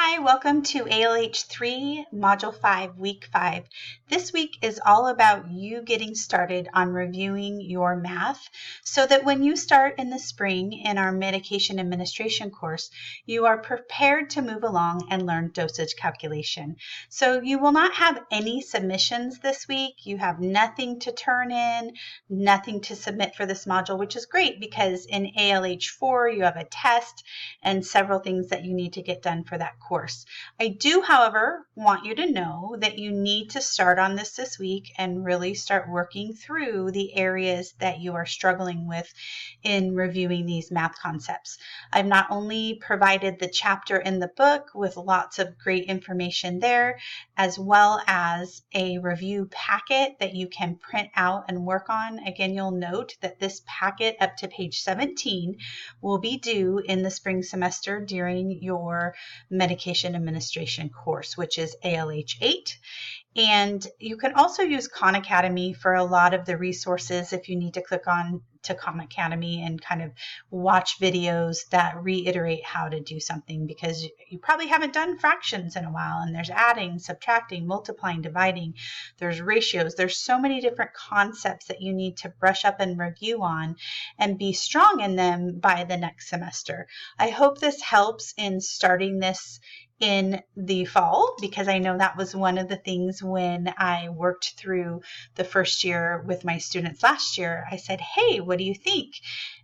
Hi, welcome to ALH 3, Module 5, Week 5. This week is all about you getting started on reviewing your math so that when you start in the spring in our medication administration course, you are prepared to move along and learn dosage calculation. So you will not have any submissions this week. You have nothing to turn in, nothing to submit for this module, which is great because in ALH 4 you have a test and several things that you need to get done for that course. I do, however, want you to know that you need to start on this week and really start working through the areas that you are struggling with in reviewing these math concepts. I've not only provided the chapter in the book with lots of great information there, as well as a review packet that you can print out and work on. Again, you'll note that this packet up to page 17 will be due in the spring semester during your medication administration course, which is ALH 8. And you can also use Khan Academy for a lot of the resources if you need to click on to Khan Academy and kind of watch videos that reiterate how to do something, because you probably haven't done fractions in a while, and there's adding, subtracting, multiplying, dividing, there's ratios, there's so many different concepts that you need to brush up and review on and be strong in them by the next semester. I hope this helps in starting this in the fall, because I know that was one of the things when I worked through the first year with my students last year. I said, hey, what do you think?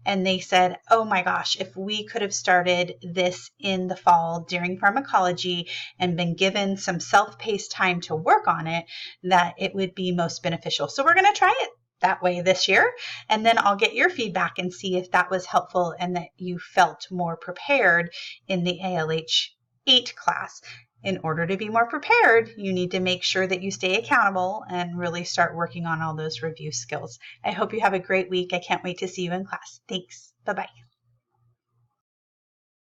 And they said, oh my gosh, if we could have started this in the fall during pharmacology and been given some self-paced time to work on it, that it would be most beneficial. So we're going to try it that way this year, and then I'll get your feedback and see if that was helpful and that you felt more prepared in the ALH 8 class. In order to be more prepared, you need to make sure that you stay accountable and really start working on all those review skills. I hope you have a great week. I can't wait to see you in class. Thanks. Bye-bye.